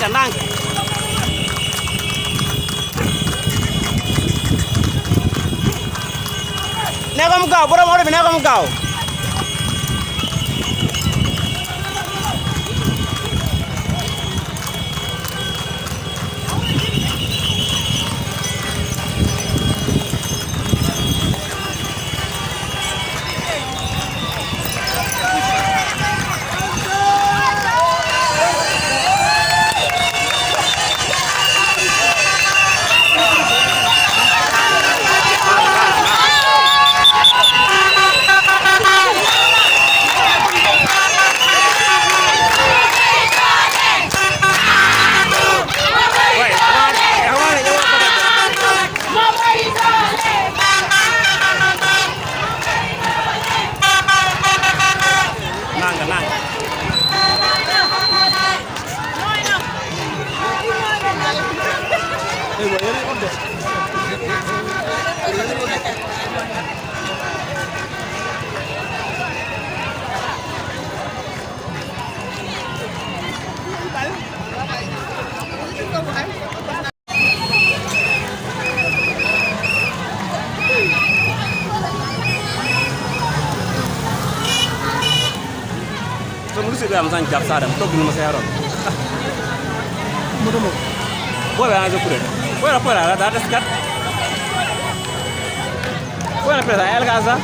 ndànk ne ko mu gaaw borom oto bi ne ko mu gaaw am san jab sadam to gin masa yaron mudomo bo ba ajo kure bo ra pora da skat bo na pera el gaza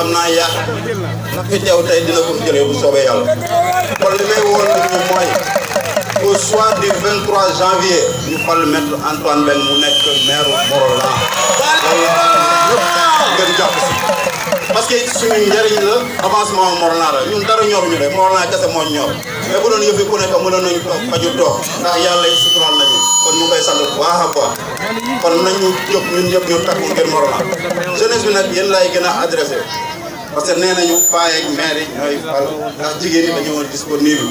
am naa yaakaar ndax fi teew tey dina ko jëlee bu soobee yàlla kon li may woon ñu mooy au soir du 23 janvier ñu fal maître Antoine Mbeng mu nekk maire Morolan ngeen jàpp si parce que suñu njëriñ la avancement Morolan la ñun dara ñoruñu de Morolan kese moo ñor mais bu doon yëfi ku nekk mënoon nañu toog faju toog ndax yàlla yi sutural nañu kon ñu koy sant bu baax a baax kon nañu jóg ñun ñëpp ñu takku ngeen Morolan jeunesse bi nag yéen laay gën a adressé parce que nee nañu paa yeeg maire yi ñooy fal ndax jigéen ñi dañoo disponible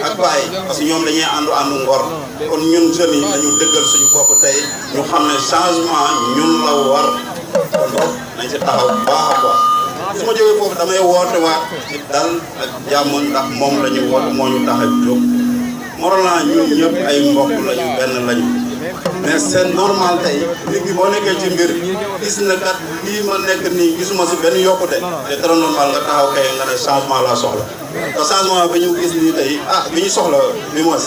ak paa yi parce que ñoom dañuy àndu ngor kon ñun jeunes yi dañu dëggal suñu bopp tey ñu xam ne changement ñun la war kon boog nañ si taxaw bu baax a baax su ma jógee foofu damay woote waat ci dal ak jàmm ndax moom la ñu woote moo ñu tax a jóg Morolan ñun ñëpp ay mbokk lañu benn lañu mais c'est normal tey nit ki boo nekkee ci mbir gis na kat lii ma nekk nii gisuma si benn yokkute c'est très normal nga taxaw kay nga ne changement laa soxla te changement bi ñu gis nii tey bi ñu soxla bi mos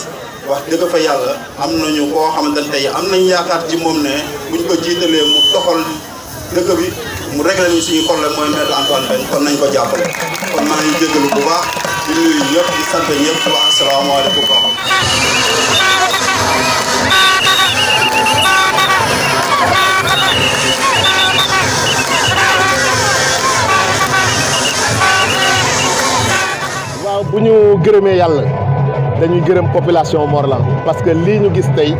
wax dëgg fa yàlla am nañu koo xamante ne tey am nañu yaakaar ci moom ne buñ ko jiitalee mu doxal dëkk bi mu réglé ñu suñu problème mooy maître Antoine Mbeng kon nañ ko jàppale kon maa ngi jégalu bu baax di nuyu ñëpp di sant ñëpp wax asalaamaaleykum wa waaw bu ñu gërëmee yàlla dañuy gërëm population Morolan parce que lii ñu gis tey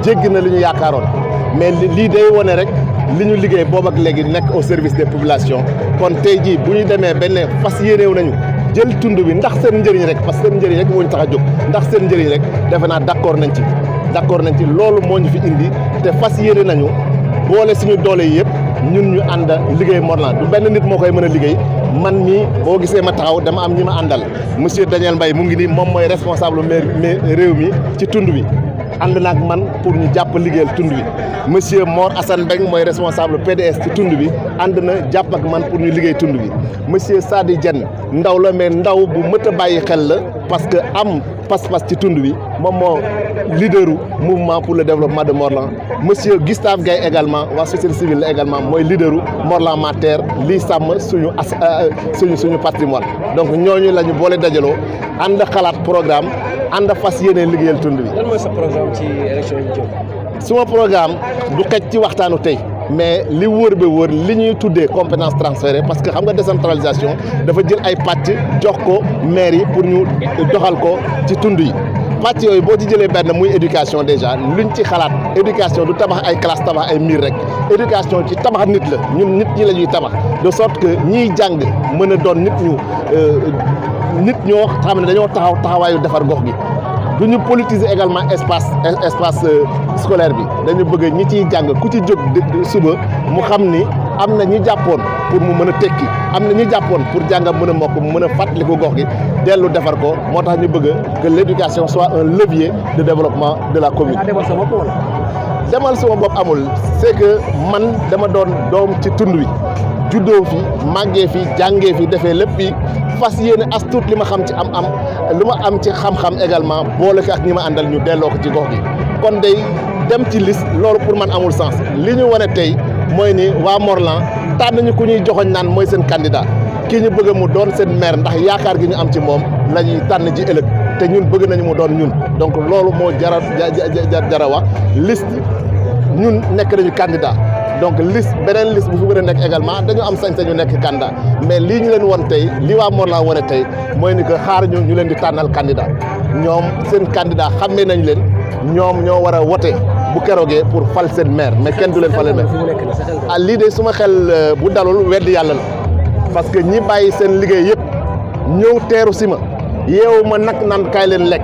jéggi na li ñu yaakaaroon mais lii day wone rek li ñu liggéey boobu ak léegi nekk au service des populations kon tey jii bu ñu demee benn fas yéenew nañu jël tund bi ndax seen njëriñ rek parce que seen njëriñ rek moo ñu tax a jóg ndax seen njëriñ rek defe naa d'accord nañ ci loolu moo ñu fi indi te fas yéene nañu boole suñu doole yi yëpp ñun ñu ànd liggéey Morolan du benn nit moo koy mën a liggéey man mii boo gisee ma taxaw dama am ñi ma àndal monsieur Daniel Mbaye mu ngi nii moom mooy responsable maire réew mi ci tund bi ànd na ak man pour ñu jàpp liggéeyal tund bi monsieur Mor Assane Mbeng mooy responsable PDS ci tund bi ànd na jàpp ak man pour ñu liggéey tund bi monsieur Sadi Dieng ndaw la mais ndaw bu mët a bàyyi xel la parce que am pas-pas ci tund bi moom moo leaderu mouvement pour le développement de Morlan monsieur Gustave Gaye également waa société civile la également mooy leaderu Morlan Mater lii sàmm suñu patrimoine donc ñooñu la ñu boole dajaloo ànd xalaat programme ànd fas yéene liggéeyal tund bi. lan mooy sa programme ci élection yi jëm. suma programme du xej ci waxtaanu tey mais li wóor ba wóor li ñuy tuddee compétence transférée parce que xam nga décentralisation dafa jël ay pàcc jox ko maire yi pour ñu doxal ko ci tund yi pàcc yooyu boo ci jëlee benn muy éducation déjà luñ ci xalaat éducation du tabax ay classe tabax ay miir rek éducation ci tabax nit la ñun nit ñi la ñuy tabax de sorte que ñiy jàng mën a doon nit ñoo xam ne dañoo taxawaayu defar gox gi du ñu politiser également espace scolaire bi dañu bëgg ñi ciy jàng ku ci jóg suba mu xam ni am na ñi jàppoon pour mu mën a tekki am na ñi jàppoon pour jàngam mën a mokk mu mën a fàttaliku gox gi dellu defar ko moo tax ñu bëgg que l'éducation soit un levier de développement de la commune. demal sama bopp amul c'est que man dama doon doom ci tund wi juddoo fi màggee fi jàngee fi defee lépp fi fas yéene as tuut li ma xam ci am lu ma am ci xam-xam également boole ko ak ñi ma àndal ñu delloo ko ci gox gi kon day dem ci liste loolu pour man amul sens li ñu wane tey mooy ni waa Morlan tànn ñu ku ñuy joxoñ naan mooy seen candidat kii ñu bëgg mu doon seen maire ndax yaakaar gi ñu am ci moom la ñuy tànn ji ëllëg te ñun bëgg nañu mu doon ñun donc loolu moo jara wax liste ñun nekk nañu candidat donc liste beneen liste bu fi mën a nekk également dañu am sañ-sañu nekk candidat mais lii ñu leen won tey lii waa Morlan wane tey mooy ni que xaar ñu leen di tànnal candidat ñoom seen candidat xàmmee nañ leen ñoom ñoo war a wote bu keroogee pour fal seen maire mais kenn du leen fal maire lii de suma xel bu dalul weddi yàlla la parce que ñi bàyyi seen liggéey yëpp ñëw teeru si ma yeewu ma nag naan kaay leen lekk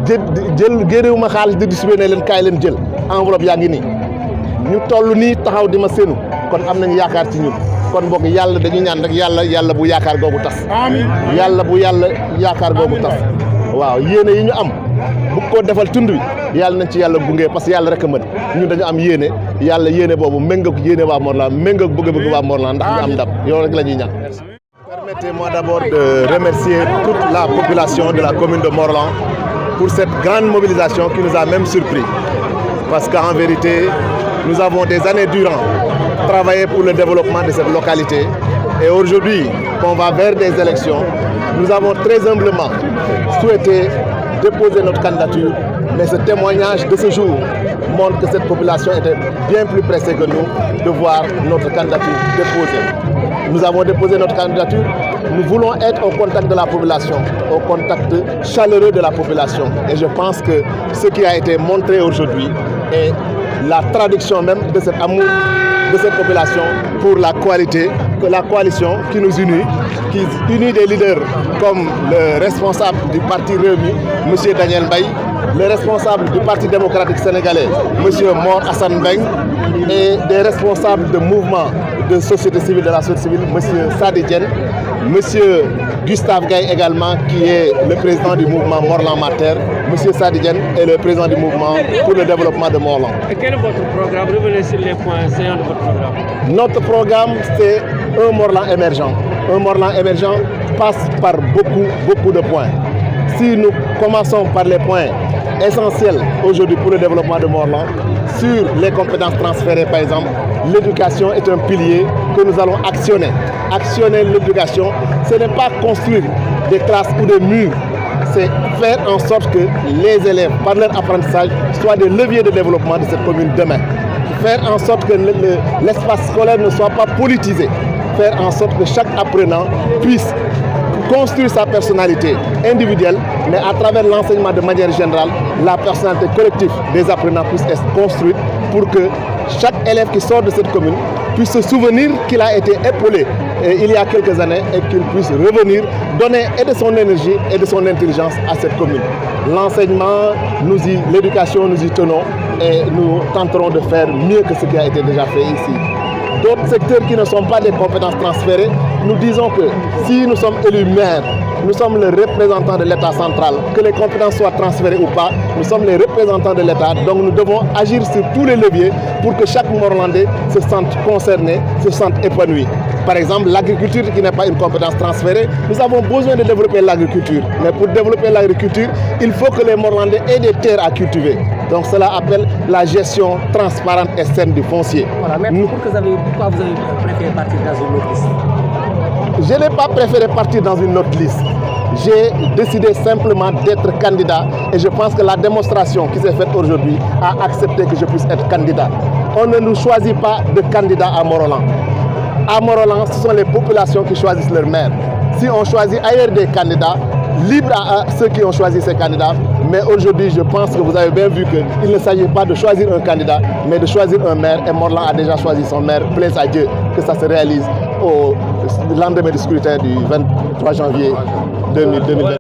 jël géréewu ma xaalis di distribué ne leen kaay leen jël enveloppe yaa ngi nii ñu toll nii taxaw di ma séenu kon am nañu yaakaar ci ñun kon boog yàlla dañuy ñaan rek yàlla bu yaakaar googu tas yàlla bu yaakaar googu tas waaw yéene yi ñu am bu ko defal tund wi yàlla nañ ci yàlla gunge parce que yàlla rek a mën ñun dañu am yéene boobu méngoog yéene waa Morlan méngoog bëgg-bëgg waa Morlan ndax ñu am ndam yow rek la ñuy ñaan. Permettez-moi d'abord de remercier toute la population de la commune de Morlan pour cette grande mobilisation qui nous a même surpris parce qu'en vérité nous avons des années durant travaillé pour le développement de cette localité et aujourd'hui qu'on va vers des élections nous avons très humblement souhaité déposer notre candidature mais ce témoignage de ce jour montre que cette population était bien plus pressée que nous de voir notre candidature déposée. Nous avons déposé notre candidature, nous voulons être au contact de la population, au contact chaleureux de la population et je pense que ce qui a été montré aujourd'hui est la traduction même de cet amour de cette population pour la coalition qui nous unit, qui unit des leaders comme le responsable du parti Rewmi, M. Daniel Mbaye, le responsable du Parti démocratique sénégalais, M. Mor Assane Mbeng, et des responsables de mouvements de société civile, de la société civile, M. Sadi Dieng, M. Gustave Gaye également, qui est le président du mouvement Morlan Mater, M. Sadi Dieng est le président du mouvement pour le développement de Morlan. Et quel est votre programme? Revenez sur les points saillants de votre programme. Notre programme, c'est un Morlan émergent. Un Morlan émergent passe par beaucoup de points. Si nous commençons par les points essentiels aujourd'hui pour le développement de Morlan, sur les compétences transférées par exemple, l'éducation est un pilier que nous allons actionner. Actionner l'éducation, ce n'est pas construire des classes ou des murs, c'est faire en sorte que les élèves, par leur apprentissage, soient des leviers de développement de cette commune demain. Faire en sorte que l'espace scolaire ne soit pas politisé. Faire en sorte que chaque apprenant puisse construire sa personnalité individuelle, mais à travers l'enseignement de manière générale, la personnalité collective des apprenants puisse être construite pour que chaque élève qui sort de cette commune puisse se souvenir qu'il a été épaulé il y a quelques années et qu'il puisse revenir donner et de son énergie et de son intelligence à cette commune. L'enseignement, l'éducation, nous y tenons et nous tenterons de faire mieux que ce qui a été déjà fait ici. D'autres secteurs qui ne sont pas des compétences transférées, nous disons que si nous sommes élus maires, nous sommes les représentants de l'État central, que les compétences soient transférées ou pas, nous sommes les représentants de l'État, donc nous devons agir sur tous les leviers pour que chaque Morlandais se sente concerné, se sente épanoui. Par exemple, l'agriculture qui n'est pas une compétence transférée, nous avons besoin de développer l'agriculture. Mais pour développer l'agriculture, il faut que les Morlandais aient des terres à cultiver. Donc cela appelle la gestion transparente et saine du foncier. Voilà, mais pourquoi vous avez préféré partir dans une autre liste? Je n'ai pas préféré partir dans une autre liste. J'ai décidé simplement d'être candidat et je pense que la démonstration qui s'est faite aujourd'hui a accepté que je puisse être candidat. On ne nous choisit pas de candidat à Morolan. À Morolan, ce sont les populations qui choisissent leur maire. Si on choisit ailleurs des candidats, libre à ceux qui ont choisi ces candidats. Mais aujourd'hui, je pense que vous avez bien vu qu'il ne s'agit pas de choisir un candidat, mais de choisir un maire. Et Morlan a déjà choisi son maire. Plaise à Dieu que ça se réalise au lendemain du scrutin du 23 janvier 2020.